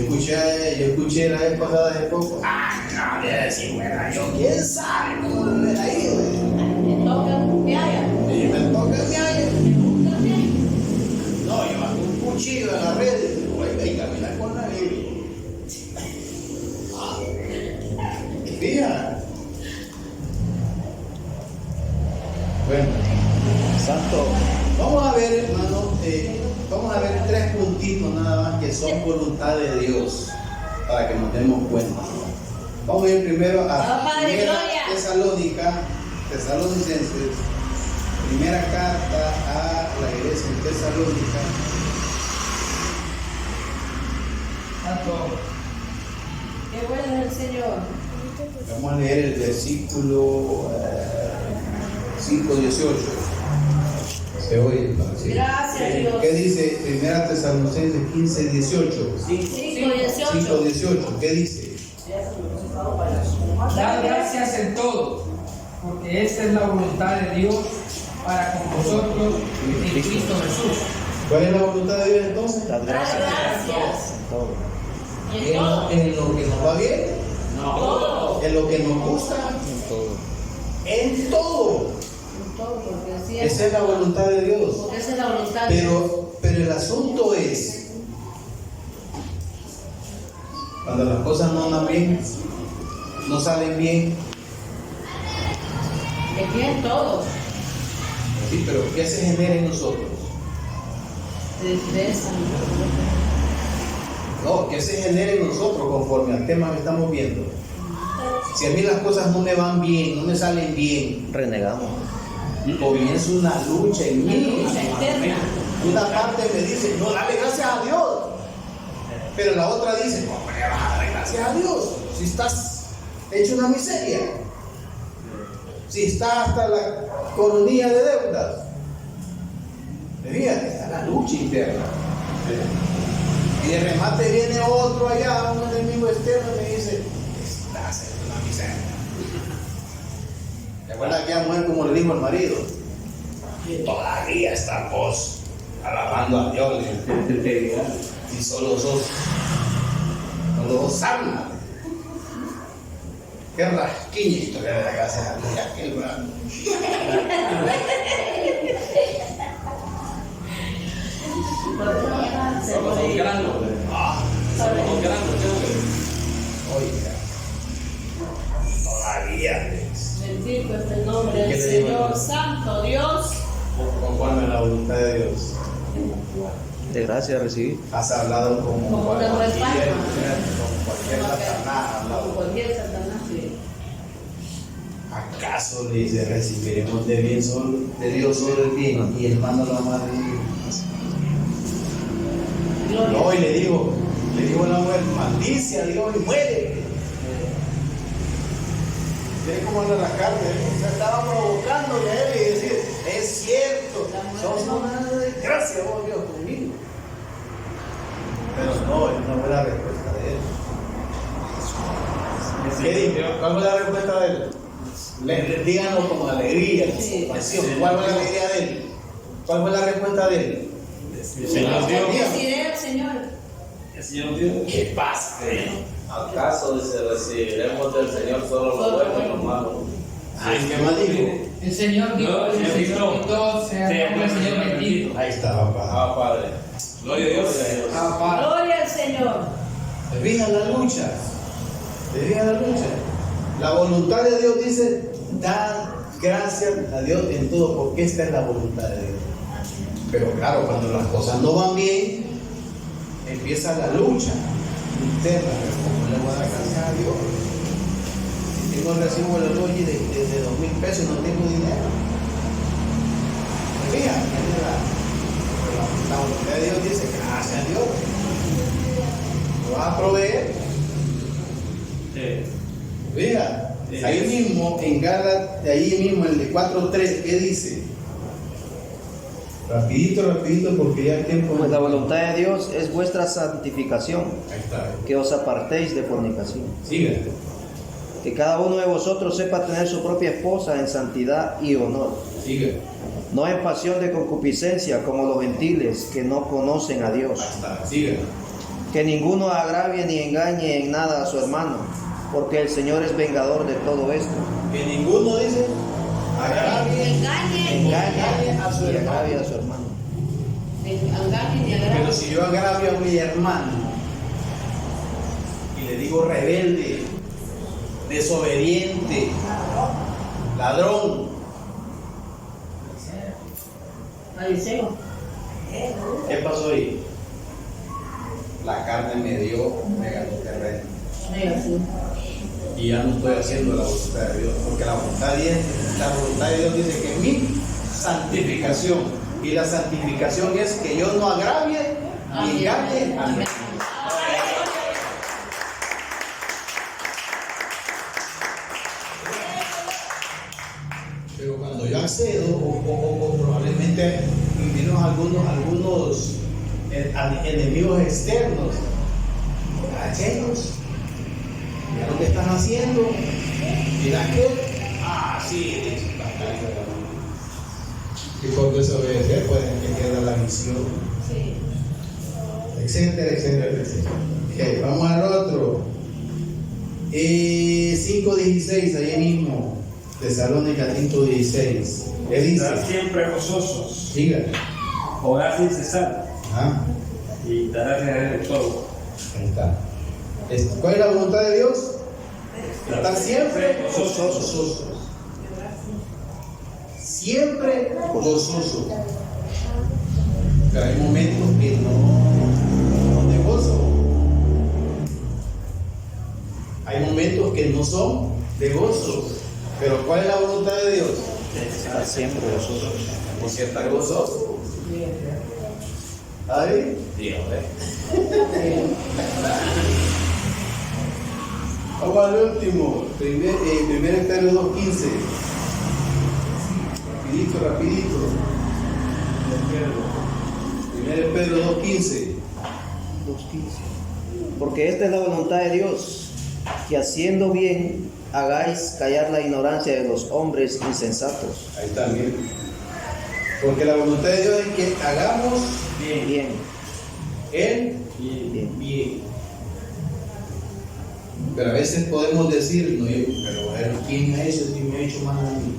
escuché la vez pasada hace poco. No, voy a decir, bueno, yo quién sabe cómo me hubiera ido. Me toca que haya. Y me toca mi año. Me gusta que haya. No, llevando un cuchillo en la red y voy a caminar con la Biblia. Fija. Bueno, Santo. vamos a ver, hermano, vamos a ver 3 puntitos nada más que son voluntad de Dios para que nos demos cuenta. Vamos a ir primero a Padre, Primera Gloria. Tesalonicenses, primera carta a la iglesia en Tesalónica. Qué bueno es el Señor. Vamos a leer el versículo 5:18. Se oye, ¿no? Sí. Gracias, Dios. ¿Qué dice Primera Tesalonicenses 15:18? 5:18. ¿Qué dice? Dad gracias en todo, porque esta es la voluntad de Dios para con vosotros en Cristo Jesús. ¿Cuál es la voluntad de Dios entonces? Las gracias. Gracias. En todo. En lo que nos va bien, en lo que nos gusta, En todo. en todo. Todo, porque así es. Esa es la voluntad de Dios. Porque esa es la voluntad de Dios. Pero el asunto es, cuando las cosas no andan bien, no salen bien, Que bien todo. sí, pero ¿qué se genera en nosotros? Tristeza. No, ¿qué se genera en nosotros conforme al tema que estamos viendo? Si a mí las cosas no me van bien, no me salen bien, Renegamos. comienza una lucha en mí. Lucha interna. Una parte me dice, no, dale gracias a Dios. Pero la otra dice, ¿cómo le vas a dar gracias a Dios? Si estás hecho una miseria. Si estás hasta la coronilla de deudas. Fíjate, está la lucha interna. Y de remate viene otro allá, un enemigo externo, y me dice, estás en una miseria. ¿Te acuerdas aquella mujer como le dijo al marido? Todavía estamos alabando a Dios. Y solo sos alma. Qué rasquiña historia de la casa de aquel bravo. Somos un grano. Somos un grano, Oiga, todavía Bendito es el nombre ¿Qué del le digo Señor. yo? Santo Dios. conforme a la voluntad de Dios. De gracia recibir. Has hablado como Como una cualquier palma. Satanás. ha hablado. Como cualquier Satanás. Sí. ¿Acaso le dice recibiremos de bien solo, de Dios solo el bien y el mal no lo vamos a recibir? Gloria. No, y le digo a la mujer, maldice a Dios y muere. Miren cómo anda la carne, se estaba provocándole a él y decir, es cierto, somos una desgracia, oh Dios, conmigo. Pero no, esa fue la respuesta de él. ¿Qué dijo? ¿Cuál fue la respuesta de él? Díganos con alegría, con Sí. pasión. ¿Cuál fue la alegría de él? ¿Cuál fue la respuesta de él? El Señor Dios. Deciré al Señor. El Señor Dios. ¿Qué pasa? ¿Acaso dice recibiremos del Señor solo lo bueno y lo malo? Ay, ¿qué más dijo? El Señor Dios, No, el Señor Señor Cristo. bendito, sea el Señor bendito. Ahí está, papá. Ah, Padre. Gloria a Dios. Ah, Padre. Gloria al Señor. ¿Te fijas la lucha? ¿Te fijas la lucha? La voluntad de Dios dice, da gracias a Dios en todo, porque esta es la voluntad de Dios. Pero claro, cuando las cosas no van bien, empieza la lucha interna. Pero ¿cómo le voy a dar gracias a Dios? Si tengo el recibo de la luz de 2,000 pesos y no tengo dinero. fija, la voluntad de Dios dice, gracias a Dios, lo vas a proveer. Fija, ahí mismo, en Gálatas, ahí mismo, el de 4:3, ¿qué dice? Rapidito, porque ya el tiempo... Pues la voluntad de Dios es vuestra santificación, Ahí está. que os apartéis de fornicación. Sigue. Que cada uno de vosotros sepa tener su propia esposa en santidad y honor, Sigue. no en pasión de concupiscencia como los gentiles que no conocen a Dios. Ahí está. Sigue. Que ninguno agravie ni engañe en nada a su hermano, porque el Señor es vengador de todo esto. Que ninguno dice, agravie, Engañe a su y hermano. agravie a su hermano. engañe ni Pero agravie. si yo agravio a mi hermano y le digo rebelde, desobediente, ladrón, Malicioso. ¿qué pasó ahí? La carne me ganó terreno. Y ya no estoy haciendo la voluntad de Dios, porque la voluntad de Dios dice que mi santificación, y la santificación es que yo no agravie ni engañe a mi hermano. Pero cuando yo accedo, o probablemente vivimos algunos enemigos externos, aquellos, mira lo que están haciendo, mira que, sí, y por desobedecer, pues que queda la misión, etcétera. Okay, vamos al otro. 5:16, ahí mismo. Tesalónica 5:16. ¿Qué dice? Estar siempre gozosos, Diga. orar sin cesar Ajá. y dar gracias de todo. Ahí está. ¿Cuál es la voluntad de Dios? Estar siempre gozosos. Siempre gozosos. Pero hay momentos que no son de gozo. Hay momentos que no son de gozo. Pero ¿cuál es la voluntad de Dios? Estar siempre gozosos. Porque estar gozoso. ¿Ahí? Dios, Vamos al último. Primero Pedro 2:15. Rapidito. Primero Pedro 2:15. Porque esta es la voluntad de Dios, que haciendo bien hagáis callar la ignorancia de los hombres insensatos. Ahí está bien. Porque la voluntad de Dios es que hagamos Bien. el Bien. bien. Pero a veces podemos decir, no, pero bueno, ¿quién me ha hecho si me ha hecho mal a mí?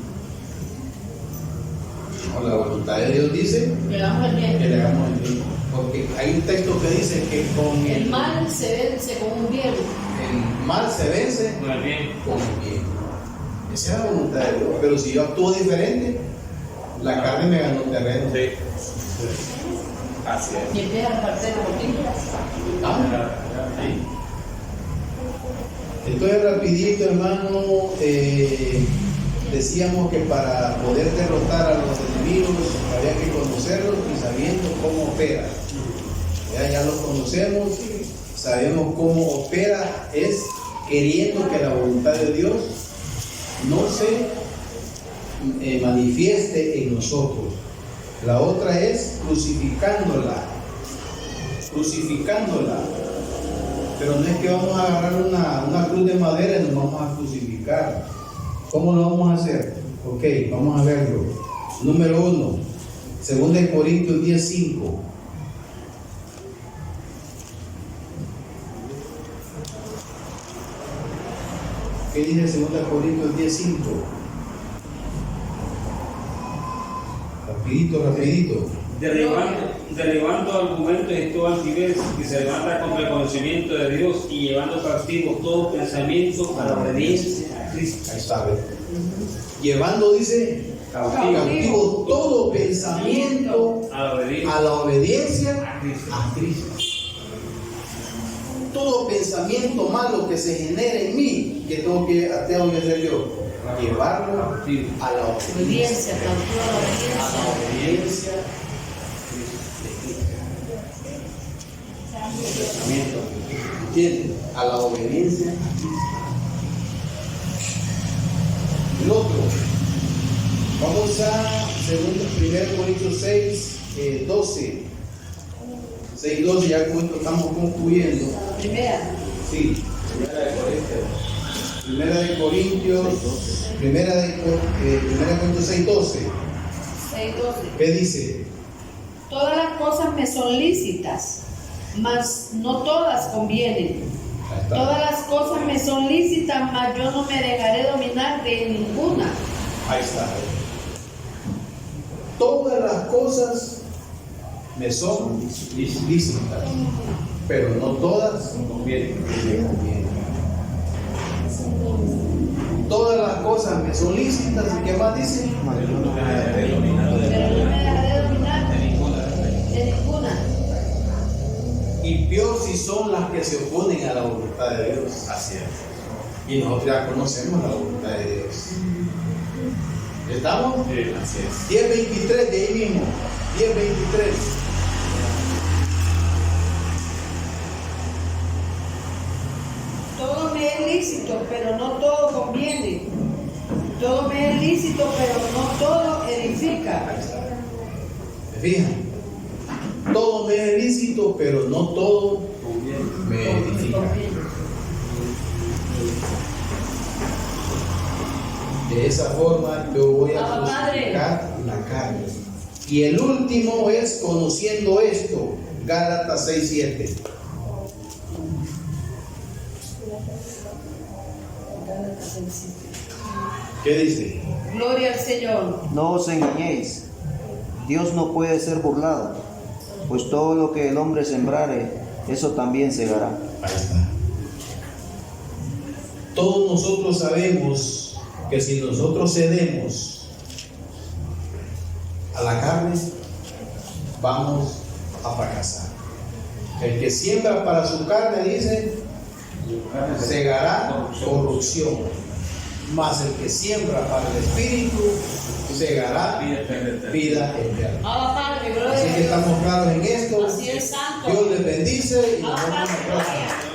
No, la voluntad de Dios dice Que hagamos el bien. que le hagamos el bien. Porque hay un texto que dice que con El mal se vence con un bien. el mal se vence Con el bien. con el bien. Esa es la voluntad de Dios. Pero si yo actúo diferente, la carne me ganó terreno. Sí. Así es. Y empieza a repartir por ti. Entonces, rapidito, hermano, decíamos que para poder derrotar a los enemigos había que conocerlos y sabiendo cómo opera. Ya los conocemos, sabemos cómo opera, es queriendo que la voluntad de Dios no se manifieste en nosotros. La otra es crucificándola. Pero no es que vamos a agarrar una cruz de madera y nos vamos a crucificar. ¿Cómo lo vamos a hacer? Ok, vamos a verlo. Número 1, 2 Corintios 10:5. ¿Qué dice 2 Corintios 10:5? Rapidito. Derribando argumentos y toda altivez que se levanta contra el conocimiento de Dios y llevando cautivo todo pensamiento a la obediencia a Cristo. Ahí está, ¿ves? Llevando, dice, cautivo todo pensamiento a la obediencia a Cristo. Todo pensamiento malo que se genere en mí, que tengo que hacer yo, llevarlo a la Obediencia, clausura la obediencia. ¿Entienden? A la obediencia. El otro, vamos a 1 Corintios 6, 12. 6, 12, ya estamos concluyendo. Primera. Sí, Primera de Corintios 6, 12. 6:12. ¿Qué dice? Todas las cosas me son lícitas, mas no todas convienen. Ahí está. Todas las cosas me son lícitas, mas yo no me dejaré dominar de ninguna. Ahí está. Todas las cosas me son lícitas, pero no todas convienen. Todas las cosas me son lícitas, ¿y qué más dice? Pero no me dejaré dominar de ninguna. Y peor si son las que se oponen a la voluntad de Dios. Así es. Y nosotros ya conocemos la voluntad de Dios. ¿Estamos? Sí, así es. 10:23 de ahí mismo. 10:23. Todo me es lícito, pero no todo conviene. Todo me es lícito, pero no todo edifica. ¿Se fijan? Todo me es lícito, pero no todo me edifica. De esa forma yo voy a crucificar la carne. Y el último es conociendo esto. Gálatas 6:7. ¿Qué dice? Gloria al Señor. No os engañéis, Dios no puede ser burlado, pues todo lo que el hombre sembrare, eso también segará. Ahí está. Todos nosotros sabemos que si nosotros cedemos a la carne, vamos a fracasar. El que siembra para su carne, dice, segará corrupción. Mas el que siembra para el Espíritu, segará vida eterna. Padre, gloria Así a que Dios. estamos claros en esto. Así es, santo. Dios les bendice y nos vemos en la Padre, próxima. gloria.